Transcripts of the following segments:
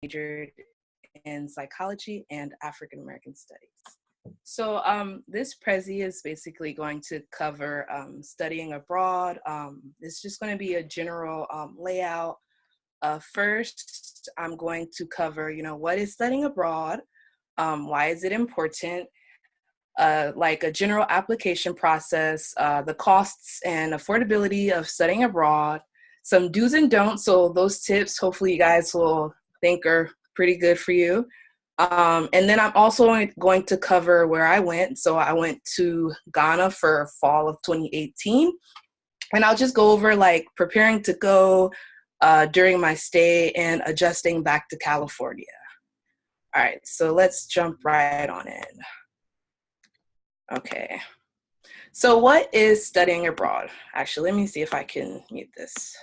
majored in psychology and African American studies. So this Prezi is basically going to cover studying abroad. It's just going to be a general layout. First, I'm going to cover, what is studying abroad? Why is it important? Like a general application process, the costs and affordability of studying abroad, some do's and don'ts. So those tips, hopefully you guys will think are pretty good for you. And then I'm also going to cover where I went. So I went to Ghana for fall of 2018. And I'll just go over like preparing to go during my stay and adjusting back to California. All right, so let's jump right on in. Okay, so what is studying abroad? Actually, let me see if I can mute this.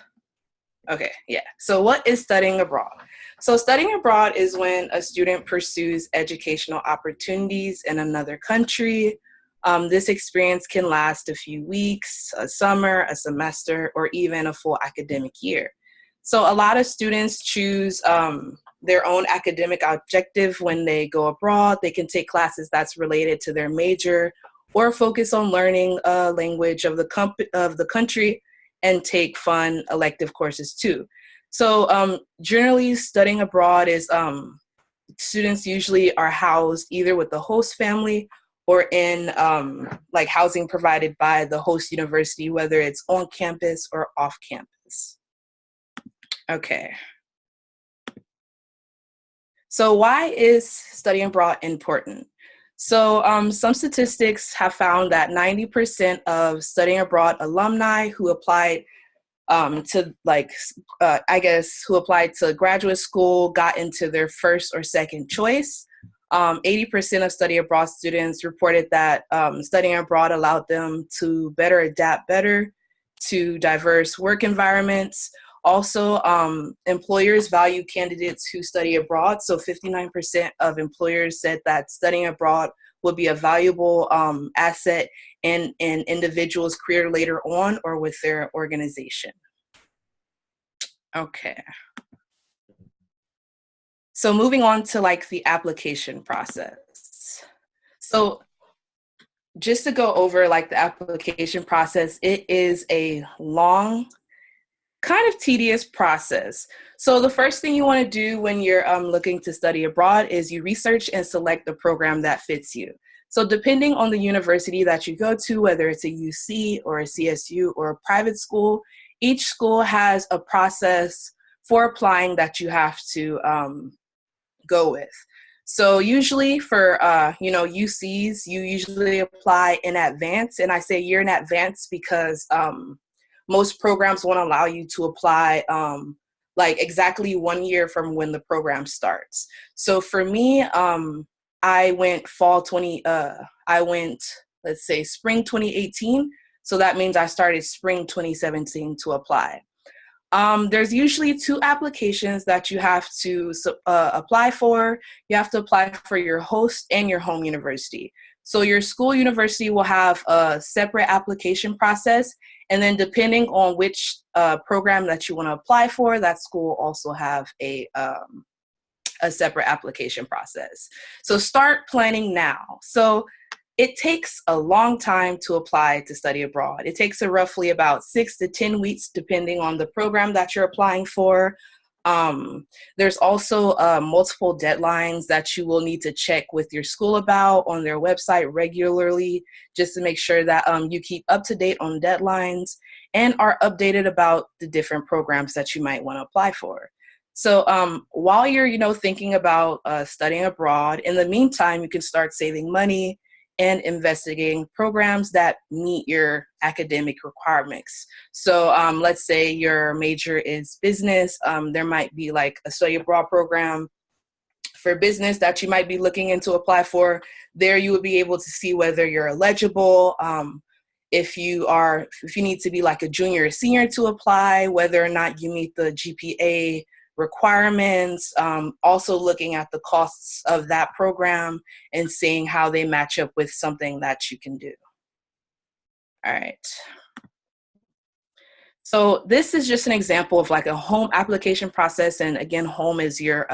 Okay, yeah, so what is studying abroad? So studying abroad is when a student pursues educational opportunities in another country. This experience can last a few weeks, a summer, a semester, or even a full academic year. So a lot of students choose their own academic objective when they go abroad. They can take classes that's related to their major or focus on learning a language of the country and take fun elective courses too. So generally studying abroad is students usually are housed either with the host family or in like housing provided by the host university, whether it's on campus or off campus. Okay. So why is studying abroad important? So some statistics have found that 90% of studying abroad alumni who applied who applied to graduate school got into their first or second choice. 80% of study abroad students reported that studying abroad allowed them to better adapt to diverse work environments. Also, employers value candidates who study abroad. So 59% of employers said that studying abroad would be a valuable asset in an individual's career later on or with their organization. Okay. So moving on to like the application process. So just to go over like the application process, it is a long, kind of tedious process. So the first thing you want to do when you're looking to study abroad is you research and select the program that fits you. So depending on the university that you go to, whether it's a UC or a CSU or a private school, each school has a process for applying that you have to go with. So usually for UCs, you usually apply in advance, and I say year in advance because most programs won't allow you to apply like exactly 1 year from when the program starts. So for me, I went let's say spring 2018. So that means I started spring 2017 to apply. There's usually 2 applications that you have to apply for. You have to apply for your host and your home university. So your school university will have a separate application process. And then depending on which program that you want to apply for, that school will also have a separate application process. So start planning now. So it takes a long time to apply to study abroad. It takes roughly about 6 to 10 weeks, depending on the program that you're applying for. There's also multiple deadlines that you will need to check with your school about on their website regularly, just to make sure that you keep up to date on deadlines and are updated about the different programs that you might want to apply for. So while you're, thinking about studying abroad, in the meantime, you can start saving money and investigating programs that meet your academic requirements. So let's say your major is business. There might be like a study abroad program for business that you might be looking into apply for. There you would be able to see whether you're eligible, if you need to be like a junior or senior to apply, whether or not you meet the GPA requirements, also looking at the costs of that program and seeing how they match up with something that you can do. All right. So this is just an example of like a home application process. And again, home is your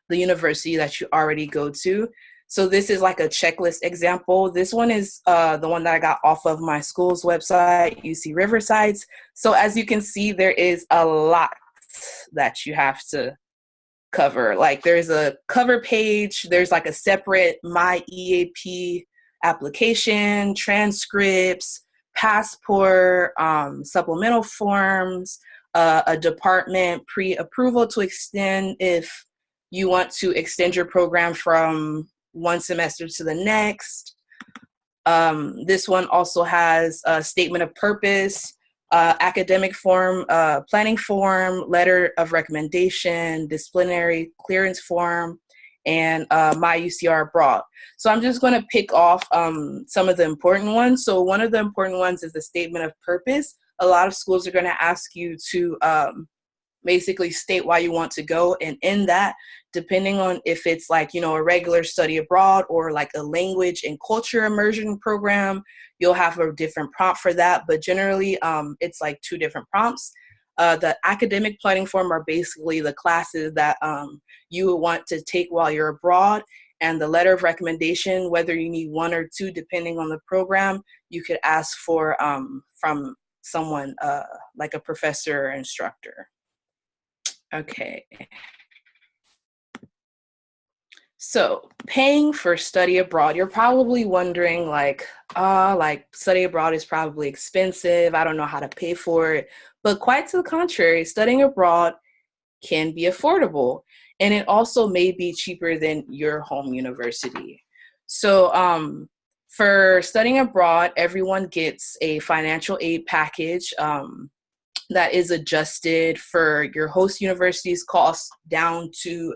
the university that you already go to. So this is like a checklist example. This one is the one that I got off of my school's website, UC Riverside's. So as you can see, there is a lot that you have to cover. Like there's a cover page, there's like a separate My EAP application, transcripts, passport, supplemental forms, a department pre-approval to extend if you want to extend your program from one semester to the next. This one also has a statement of purpose, academic form, planning form, letter of recommendation, disciplinary clearance form, and my UCR abroad. So I'm just going to pick off some of the important ones. So one of the important ones is the statement of purpose. A lot of schools are going to ask you to basically state why you want to go. And in that, depending on if it's like, you know, a regular study abroad or like a language and culture immersion program, you'll have a different prompt for that. But generally, it's like 2 different prompts. The academic planning form are basically the classes that you would want to take while you're abroad. And the letter of recommendation, whether you need 1 or 2, depending on the program, you could ask for from someone like a professor or instructor. Okay. So paying for study abroad, you're probably wondering like study abroad is probably expensive. I don't know how to pay for it. But quite to the contrary, studying abroad can be affordable. And it also may be cheaper than your home university. So for studying abroad, everyone gets a financial aid package that is adjusted for your host university's costs down to,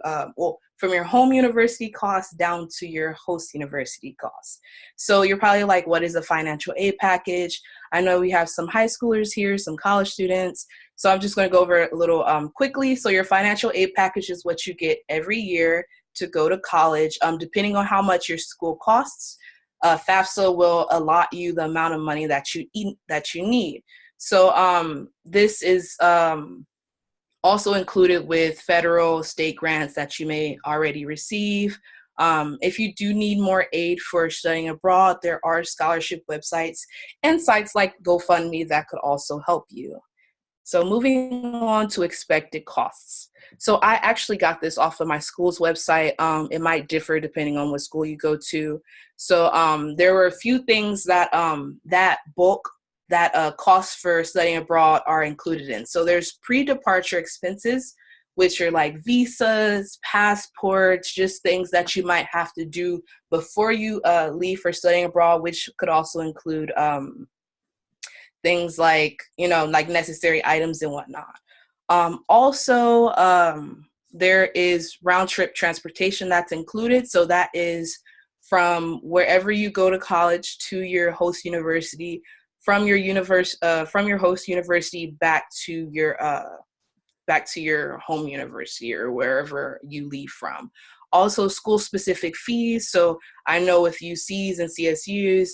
from your home university costs down to your host university costs. So you're probably like, what is a financial aid package? I know we have some high schoolers here, some college students. So I'm just going to go over it a little quickly. So your financial aid package is what you get every year to go to college. Depending on how much your school costs, FAFSA will allot you the amount of money that you need. So this is also included with federal, state grants that you may already receive. If you do need more aid for studying abroad, there are scholarship websites and sites like GoFundMe that could also help you. So moving on to expected costs. So I actually got this off of my school's website. It might differ depending on what school you go to. So there were a few things that costs for studying abroad are included in. So there's pre-departure expenses, which are like visas, passports, just things that you might have to do before you leave for studying abroad, which could also include things like, you know, like necessary items and whatnot. Also, there is round trip transportation that's included. So that is from wherever you go to college to your host university, from your host university back to your home university or wherever you leave from. Also, school-specific fees. So I know with UCs and CSUs,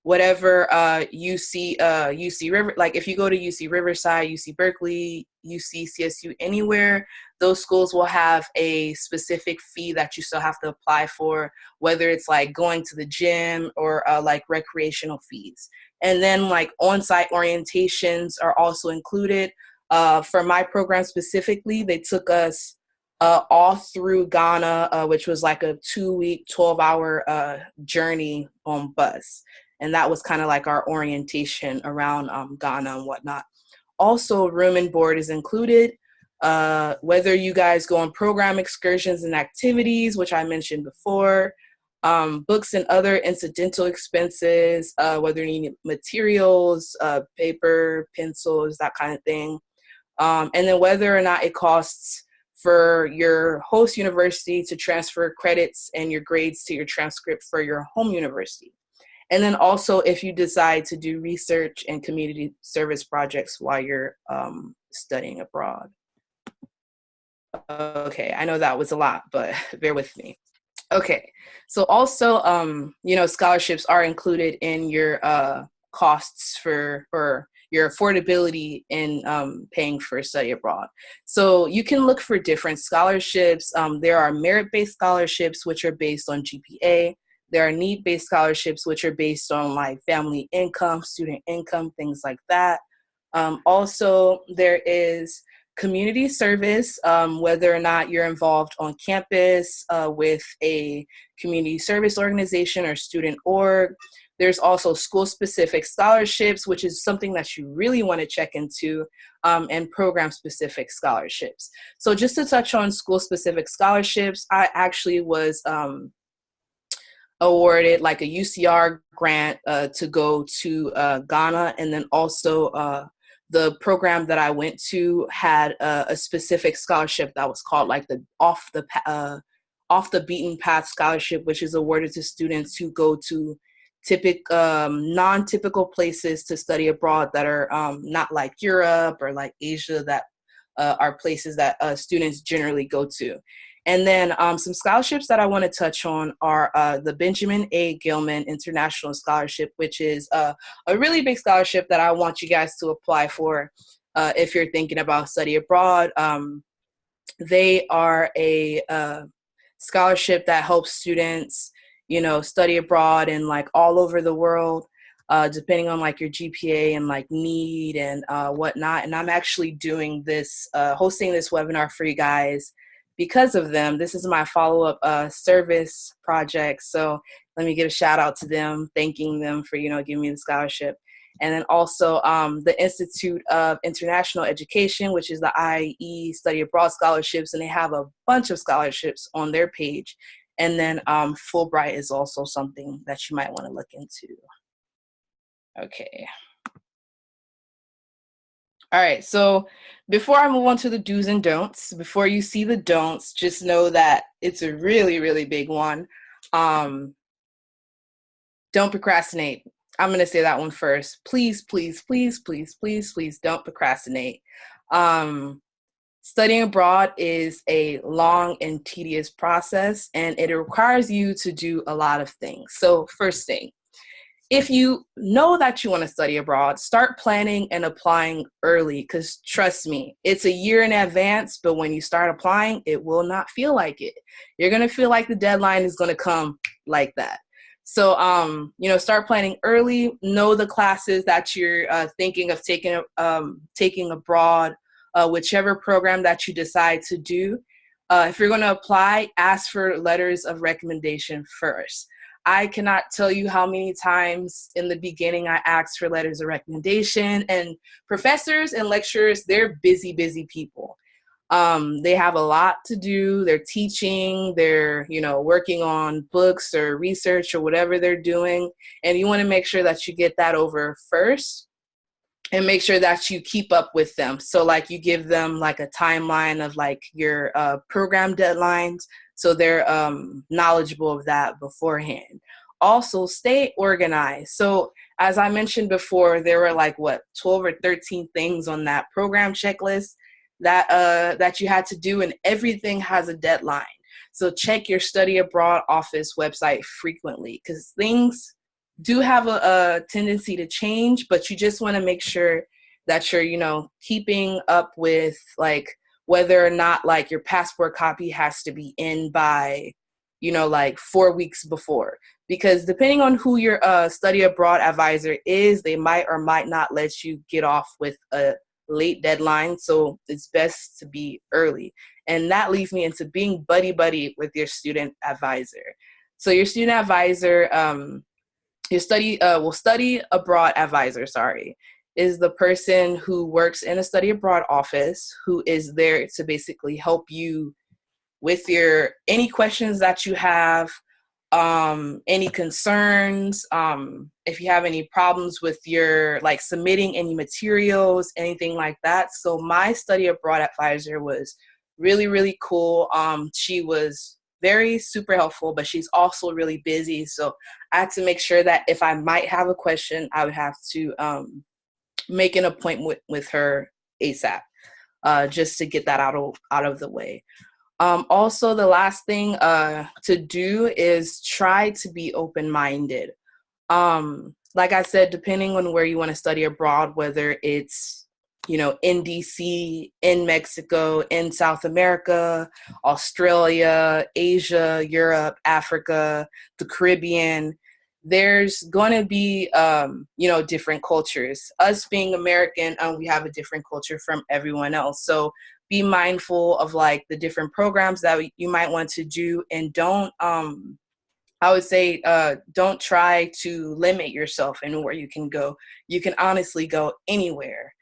whatever UC River, like if you go to UC Riverside, UC Berkeley, UC CSU, anywhere, those schools will have a specific fee that you still have to apply for, whether it's like going to the gym or like recreational fees. And then like on-site orientations are also included. For my program specifically, they took us all through Ghana, which was like a 2-week, 12-hour journey on bus. And that was kind of like our orientation around Ghana and whatnot. Also, room and board is included. Whether you guys go on program excursions and activities, which I mentioned before, books and other incidental expenses, whether you need materials, paper, pencils, that kind of thing. And then whether or not it costs for your host university to transfer credits and your grades to your transcript for your home university. And then also if you decide to do research and community service projects while you're studying abroad. Okay, I know that was a lot, but bear with me. Okay, so also, scholarships are included in your costs for, or your affordability in paying for study abroad. So you can look for different scholarships. There are merit-based scholarships, which are based on GPA. There are need-based scholarships, which are based on like family income, student income, things like that. Also, there is community service, whether or not you're involved on campus with a community service organization or student org. There's also school-specific scholarships, which is something that you really want to check into, and program-specific scholarships. So just to touch on school-specific scholarships, I actually was awarded like a UCR grant to go to Ghana, and then also the program that I went to had a specific scholarship that was called like the off the beaten path scholarship, which is awarded to students who go to non-typical places to study abroad that are not like Europe or like Asia, that are places that students generally go to. And then some scholarships that I want to touch on are the Benjamin A. Gilman International Scholarship, which is a really big scholarship that I want you guys to apply for if you're thinking about study abroad. They are a scholarship that helps students, study abroad and like all over the world, depending on like your GPA and like need and whatnot. And I'm actually doing this, hosting this webinar for you guys because of them. This is my follow-up service project. So let me give a shout out to them, thanking them for, giving me the scholarship. And then also the Institute of International Education, which is the IE Study Abroad Scholarships, and they have a bunch of scholarships on their page. And then Fulbright is also something that you might want to look into. Okay. All right, so before I move on to the do's and don'ts, before you see the don'ts, just know that it's a really, really big one. Don't procrastinate. I'm going to say that one first. Please, please, please, please, please, please don't procrastinate. Studying abroad is a long and tedious process, and it requires you to do a lot of things. So first thing, if you know that you want to study abroad, start planning and applying early, because trust me, it's a year in advance, but when you start applying, it will not feel like it. You're going to feel like the deadline is going to come like that. So, start planning early, know the classes that you're thinking of taking abroad, whichever program that you decide to do. If you're going to apply, ask for letters of recommendation first. I cannot tell you how many times in the beginning I asked for letters of recommendation, and professors and lecturers, they're busy, busy people. They have a lot to do. They're teaching, they're, working on books or research or whatever they're doing. And you want to make sure that you get that over first and make sure that you keep up with them. So like you give them like a timeline of like your program deadlines, so they're knowledgeable of that beforehand. Also, stay organized. So as I mentioned before, there were like 12 or 13 things on that program checklist that you had to do, and everything has a deadline. So check your study abroad office website frequently, because things do have a tendency to change, but you just want to make sure that you're, keeping up with like whether or not like your passport copy has to be in by, like 4 weeks before, because depending on who your study abroad advisor is, they might or might not let you get off with a late deadline. So it's best to be early. And that leads me into being buddy with your student advisor. So your student advisor, your study abroad advisor, is the person who works in a study abroad office, who is there to basically help you with any questions that you have, any concerns, if you have any problems with your like submitting any materials, anything like that. So my study abroad advisor was really, really cool. She was very super helpful, but she's also really busy. So I had to make sure that if I might have a question, I would have to make an appointment with her ASAP, just to get that out of the way. Also, the last thing to do is try to be open-minded. like I said, depending on where you want to study abroad, whether it's, you know, in DC, in Mexico, in South America, Australia, Asia, Europe, Africa, the Caribbean, there's going to be, you know, different cultures. Us being American, we have a different culture from everyone else. So be mindful of like the different programs that you might want to do, and don't, I would say, don't try to limit yourself in where you can go. You can honestly go anywhere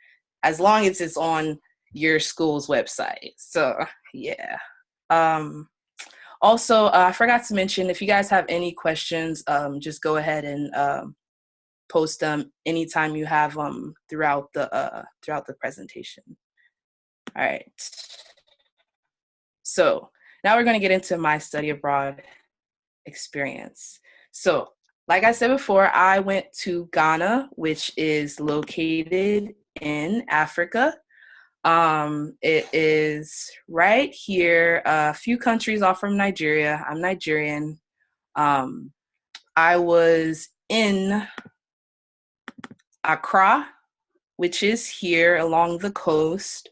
as long as it's on your school's website. So yeah. Also, I forgot to mention, if you guys have any questions, just go ahead and post them anytime you have them throughout the presentation. All right. So now we're going to get into my study abroad experience. So, like I said before, I went to Ghana, which is located in Africa. It is right here, a few countries off from Nigeria. I'm Nigerian. I was in Accra, which is here along the coast.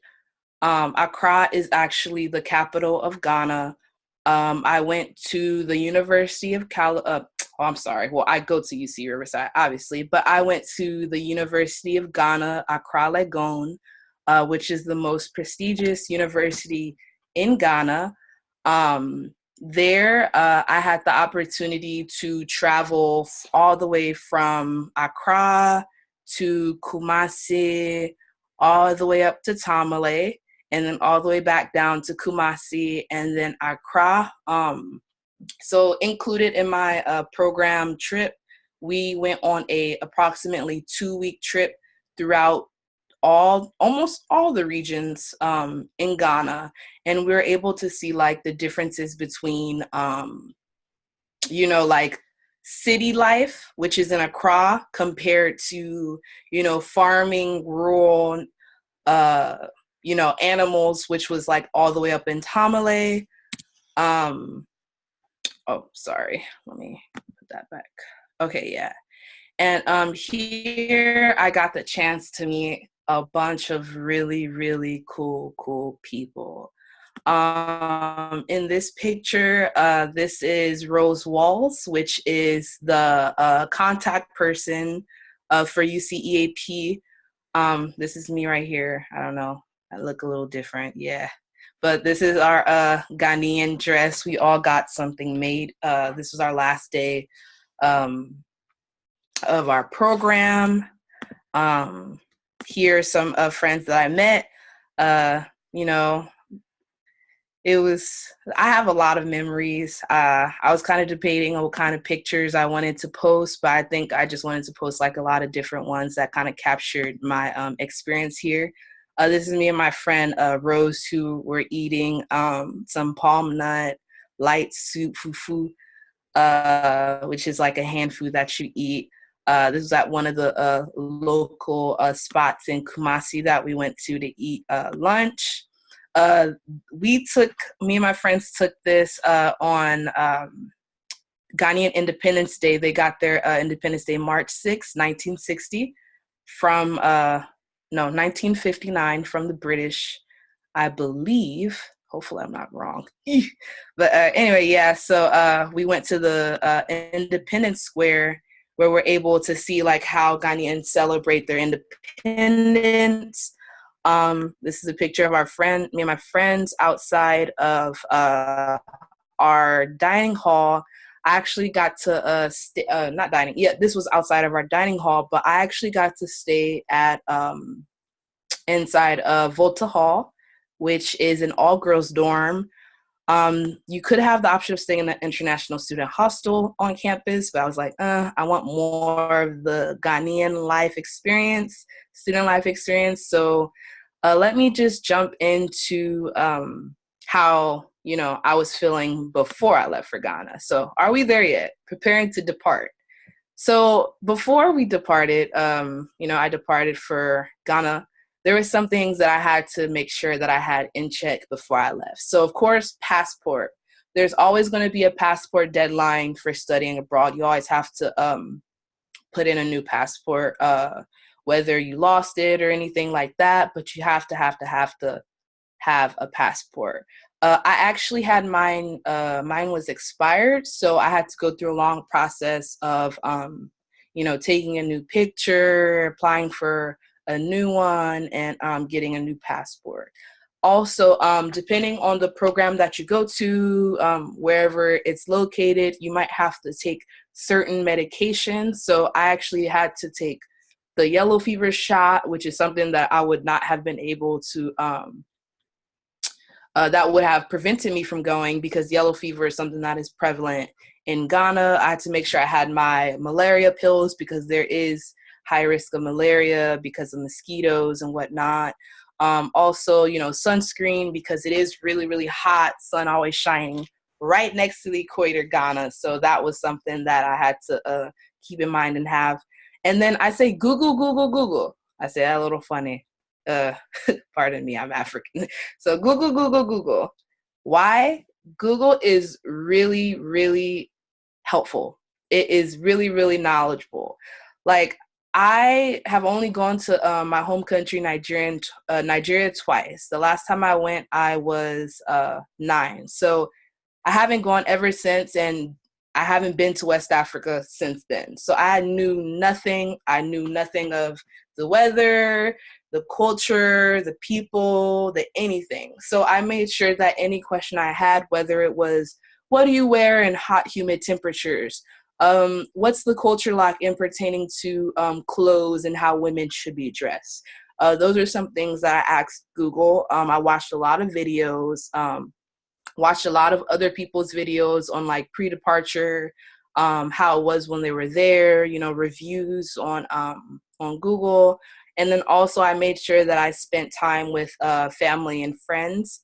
Accra is actually the capital of Ghana. I went to the University of Well, I go to UC Riverside, obviously, but I went to the University of Ghana, Accra Legon, which is the most prestigious university in Ghana. There, I had the opportunity to travel all the way from Accra to Kumasi, all the way up to Tamale, and then all the way back down to Kumasi, and then Accra. So included in my program trip, we went on a approximately 2-week trip throughout almost all the regions in Ghana, and we were able to see like the differences between you know, like city life, which is in Accra, compared to, you know, farming, rural, you know, animals, which was like all the way up in Tamale. Oh, sorry, let me put that back. Okay, yeah. And here I got the chance to meet a bunch of really, really cool people. In this picture, this is Rose Walls, which is the contact person for UCEAP. This is me right here. I don't know. I look a little different. Yeah. But this is our Ghanaian dress. We all got something made. This was our last day of our program. Here are some friends that I met. You know, I have a lot of memories. I was kind of debating on what kind of pictures I wanted to post, but I think I just wanted to post like a lot of different ones that kind of captured my experience here. This is me and my friend Rose, who were eating some palm nut light soup fufu, which is like a hand food that you eat. This was at one of the local spots in Kumasi that we went to eat lunch. Me and my friends took this on Ghanaian Independence Day. They got their Independence Day March 6, 1960 from 1959 from the British, I believe. Hopefully I'm not wrong. But anyway, yeah, so we went to the Independence Square, where we're able to see like how Ghanaians celebrate their independence. This is a picture of me and my friends outside of our dining hall. I actually got to not dining. Yeah, this was outside of our dining hall, but I actually got to stay at inside of Volta Hall, which is an all-girls dorm. You could have the option of staying in the international student hostel on campus, but I was like, I want more of the Ghanaian life experience, student life experience. So let me just jump into how, you know, I was feeling before I left for Ghana. So are we there yet? Preparing to depart. So before we departed, you know, I departed for Ghana. There were some things that I had to make sure that I had in check before I left. So of course, passport. There's always going to be a passport deadline for studying abroad. You always have to put in a new passport, whether you lost it or anything like that, but you have to have a passport. I actually had mine was expired, so I had to go through a long process of, taking a new picture, applying for a new one, and getting a new passport. Also, depending on the program that you go to, wherever it's located, you might have to take certain medications. So I actually had to take the yellow fever shot, which is something that I would not have been able to, that would have prevented me from going, because yellow fever is something that is prevalent in Ghana. I had to make sure I had my malaria pills, because there is high risk of malaria because of mosquitoes and whatnot. Also, sunscreen, because it is really, really hot, sun always shining right next to the equator, Ghana. So that was something that I had to keep in mind and have. And then I say Google, Google, Google. I say that a little funny. Pardon me, I'm African. So Google, Google, Google. Why? Google is really, really helpful. It is really, really knowledgeable. Like, I have only gone to my home country, Nigeria twice. The last time I went, I was 9. So I haven't gone ever since, and I haven't been to West Africa since then. So I knew nothing. I knew nothing of the weather, the culture, the people, the anything. So I made sure that any question I had, whether it was, what do you wear in hot, humid temperatures? What's the culture like in pertaining to clothes and how women should be dressed? Those are some things that I asked Google. I watched a lot of videos, watched a lot of other people's videos on like pre-departure, how it was when they were there, reviews on Google. And then also I made sure that I spent time with family and friends,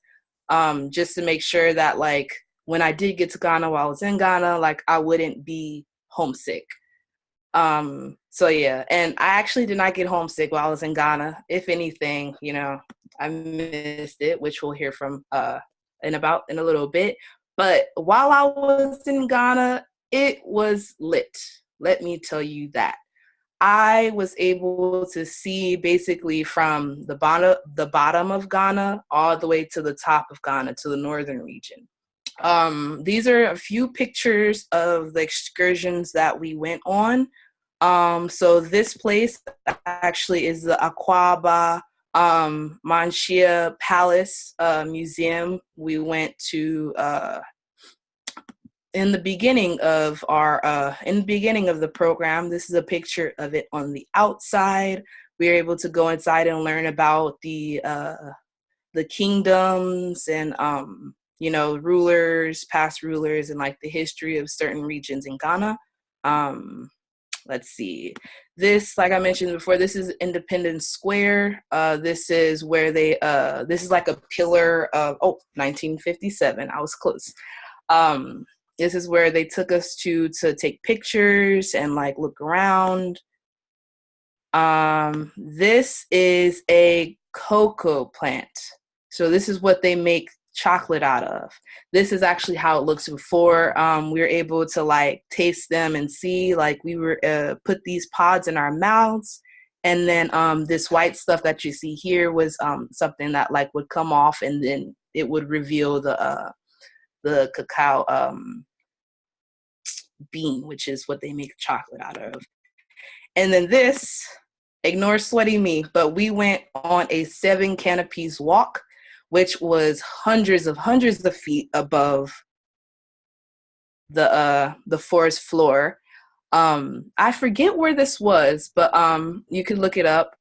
just to make sure that, like, when I did get to Ghana while I was in Ghana, like, I wouldn't be homesick. So yeah, and I actually did not get homesick while I was in Ghana. If anything, I missed it, which we'll hear from in a little bit. But while I was in Ghana, it was lit. Let me tell you that. I was able to see basically from the bottom of Ghana all the way to the top of Ghana, to the northern region. These are a few pictures of the excursions that we went on. So this place actually is the Akwaba Manshia Palace Museum. We went to in the beginning of the program. This is a picture of it on the outside. We were able to go inside and learn about the kingdoms and rulers, past rulers, and like the history of certain regions in Ghana. Let's see. This, like I mentioned before, this is Independence Square. This is where this is like a pillar of 1957. I was close. This is where they took us to take pictures and like look around. This is a cocoa plant. So this is what they make chocolate out of. This is actually how it looks before we were able to like taste them and see. Like, we were put these pods in our mouths, and then this white stuff that you see here was something that like would come off, and then it would reveal the cacao bean, which is what they make chocolate out of. And then this, ignore sweaty me, but we went on a 7 canopies walk, which was hundreds of feet above the forest floor. I forget where this was, but you could look it up.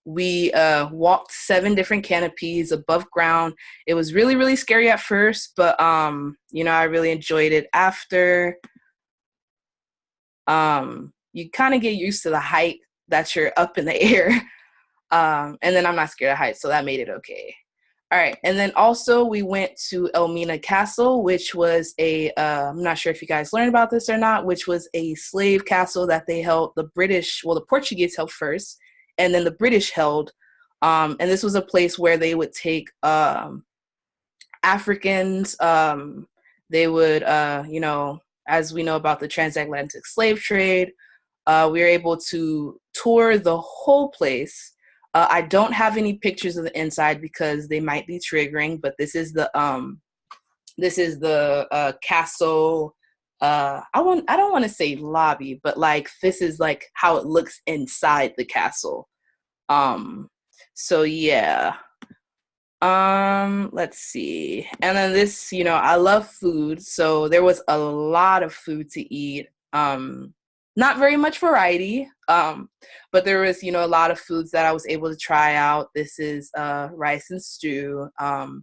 We walked 7 different canopies above ground. It was really, really scary at first, but I really enjoyed it after. You kind of get used to the height that you're up in the air. And then I'm not scared of heights, so that made it okay. All right. And then also we went to Elmina Castle, which was I'm not sure if you guys learned about this or not, which was a slave castle that they held. The Portuguese held first, and then the British held. And this was a place where they would take Africans. They would, as we know about the transatlantic slave trade, We were able to tour the whole place. I don't have any pictures of the inside because they might be triggering, but this is the castle. I don't want to say lobby, but like this is like how it looks inside the castle. So yeah. Let's see. And then this, I love food, so there was a lot of food to eat. Not very much variety, but there was, a lot of foods that I was able to try out. This is rice and stew. To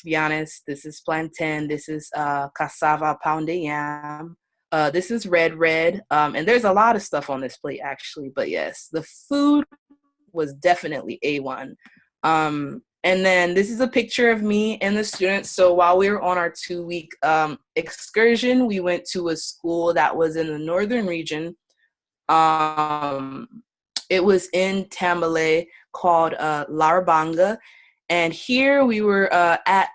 be honest, this is plantain. This is cassava pounded yam. This is red. And there's a lot of stuff on this plate, actually. But yes, the food was definitely A1. And then this is a picture of me and the students. So while we were on our 2-week excursion, we went to a school that was in the northern region. It was in Tambale called Larabanga. And here we were at,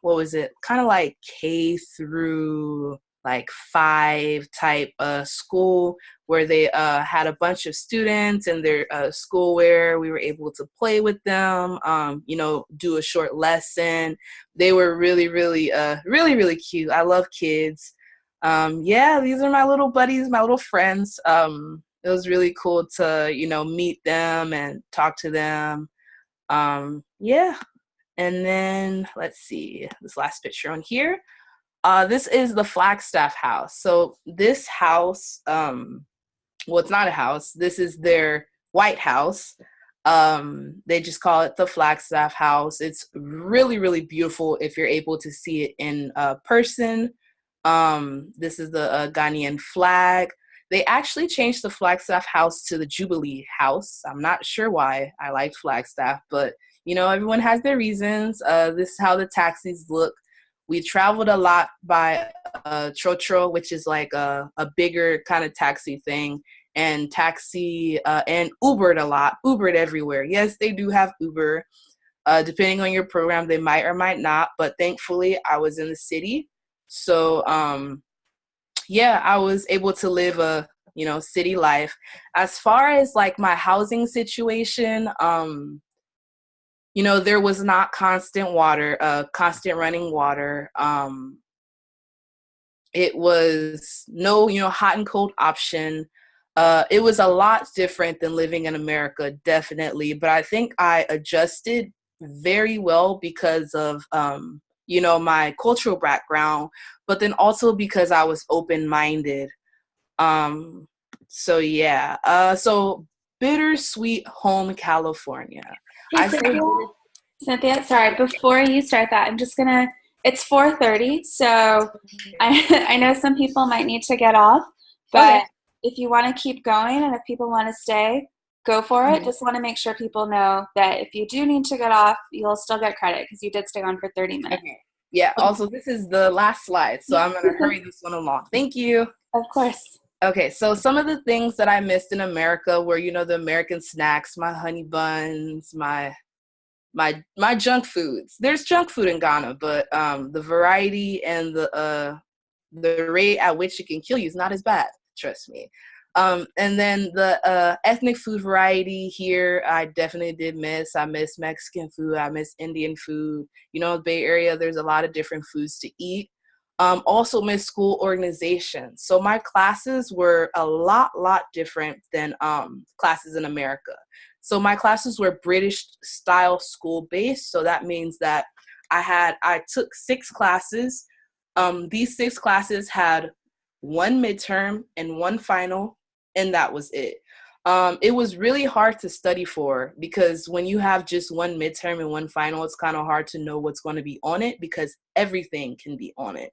what was it? Kind of like K through like 5 type school where they had a bunch of students in their schoolwear. We were able to play with them, do a short lesson. They were really, really, really cute. I love kids. Yeah, these are my little buddies, my little friends. It was really cool to, meet them and talk to them. Yeah. And then let's see this last picture on here. This is the Flagstaff house. So this house, well, it's not a house. This is their White House. They just call it the Flagstaff house. It's really, really beautiful if you're able to see it in person. This is the Ghanaian flag. They actually changed the Flagstaff house to the Jubilee house. I'm not sure why. I like Flagstaff, but everyone has their reasons. This is how the taxis look. We traveled a lot by Trotro, which is like a bigger kind of taxi thing, and and Ubered a lot. Ubered everywhere. Yes, they do have Uber. Depending on your program, they might or might not, but thankfully I was in the city. So, yeah, I was able to live a, city life. As far as like my housing situation, there was not constant running water. It was no, hot and cold option. It was a lot different than living in America, definitely. But I think I adjusted very well because of, my cultural background, but then also because I was open-minded. So yeah. So bittersweet home, California. Hey, Cynthia, sorry, before you start that, it's 4:30, so I know some people might need to get off, but Okay. if you want to keep going and if people want to stay, go for it. Just want to make sure people know that if you do need to get off, you'll still get credit because you did stay on for 30 minutes. Okay. Yeah, also, this is the last slide, so I'm going to hurry this one along. Thank you. Of course. Okay, so some of the things that I missed in America were, the American snacks, my honey buns, my junk foods. There's junk food in Ghana, but the variety and the rate at which it can kill you is not as bad, trust me. And then the ethnic food variety here, I definitely did miss. I miss Mexican food. I miss Indian food. The Bay Area, there's a lot of different foods to eat. Also miss school organization. So my classes were a lot different than classes in America. So my classes were British style school based. So that means that I took 6 classes. These 6 classes had 1 midterm and 1 final, and that was it. It was really hard to study for because when you have just 1 midterm and 1 final, it's kind of hard to know what's going to be on it because everything can be on it.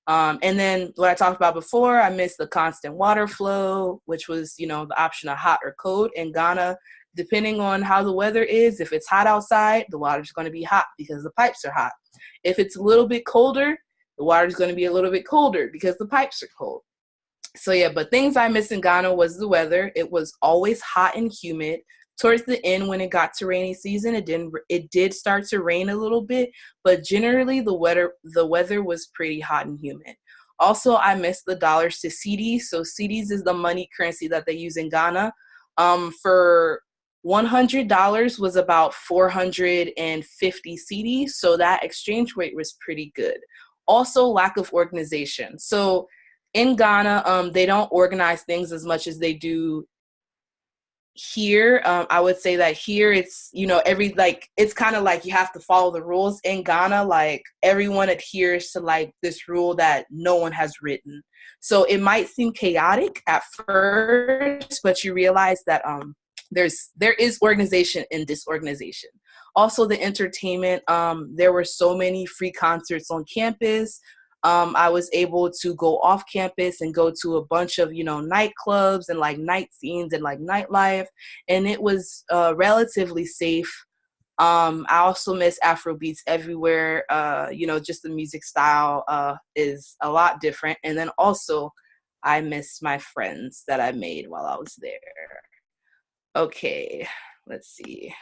And then what I talked about before, I missed the constant water flow, which was, the option of hot or cold. In Ghana, depending on how the weather is, if it's hot outside, the water's going to be hot because the pipes are hot. If it's a little bit colder, the water's going to be a little bit colder because the pipes are cold. So yeah, but things I missed in Ghana was the weather. It was always hot and humid. Towards the end, when it got to rainy season, it did start to rain a little bit, but generally the weather was pretty hot and humid. Also, I missed the dollars to cedis. So cedis is the money currency that they use in Ghana. For $100 was about 450 cedis. So that exchange rate was pretty good. Also, lack of organization. So in Ghana, they don't organize things as much as they do here. I would say that here it's, it's kind of like you have to follow the rules. In Ghana, like everyone adheres to like this rule that no one has written. So it might seem chaotic at first, but you realize that there is organization in disorganization. Also the entertainment, there were so many free concerts on campus. I was able to go off campus and go to a bunch of, nightclubs and like night scenes and like nightlife. And it was relatively safe. I also miss Afrobeats everywhere. Just the music style is a lot different. And then also I miss my friends that I made while I was there. Okay, let's see.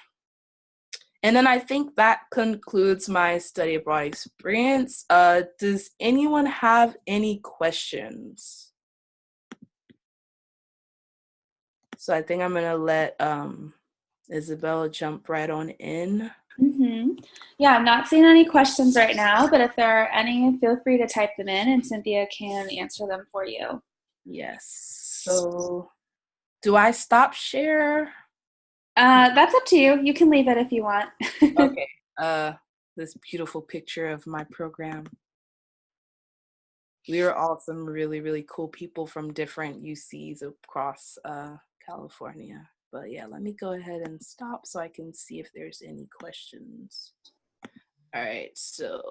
And then I think that concludes my study abroad experience. Does anyone have any questions? So I think I'm gonna let Isabella jump right on in. Mm-hmm. Yeah, I'm not seeing any questions right now, but if there are any, feel free to type them in and Cynthia can answer them for you. Yes. So do I stop share? That's up to you. You can leave it if you want. Okay. This beautiful picture of my program. We are all some really, really cool people from different UCs across California. But yeah, let me go ahead and stop so I can see if there's any questions. All right, so.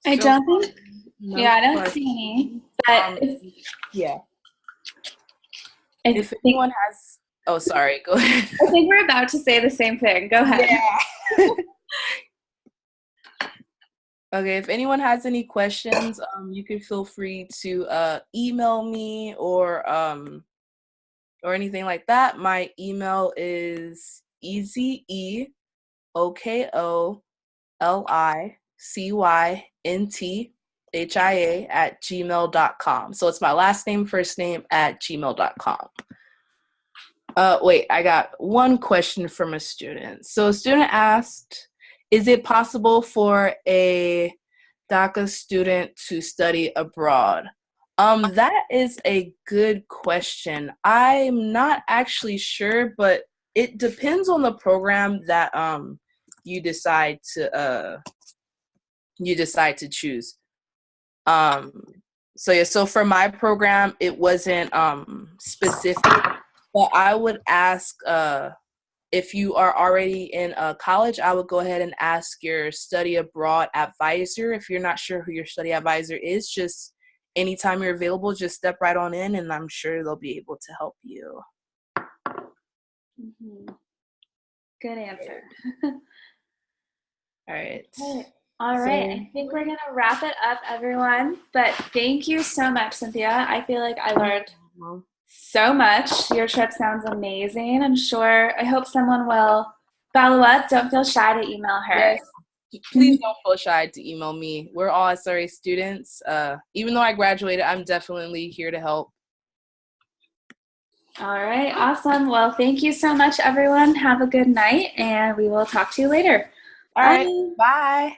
I don't think, I don't see any. But yeah. If anyone has, oh, sorry, go ahead. I think we're about to say the same thing. Go ahead. Yeah. Okay, if anyone has any questions, you can feel free to email me or anything like that. My email is ezeokolicynthia@gmail.com. So it's my last name, first name @gmail.com. Wait, I got one question from a student. So a student asked, is it possible for a DACA student to study abroad? That is a good question. I'm not actually sure, but it depends on the program that you decide to choose. So for my program, it wasn't specific, but I would ask if you are already in college, I would go ahead and ask your study abroad advisor. If you're not sure who your study advisor is, just anytime you're available, just step right on in, and I'm sure they'll be able to help you. Mm-hmm. Good answer. All right. All right. I think we're going to wrap it up, everyone. But thank you so much, Cynthia. I feel like I learned so much. Your trip sounds amazing. I hope someone will follow up. Don't feel shy to email her. Yes. Please don't feel shy to email me. We're all SRA students. Even though I graduated, I'm definitely here to help. All right. Awesome. Well, thank you so much, everyone. Have a good night, and we will talk to you later. All right. Bye.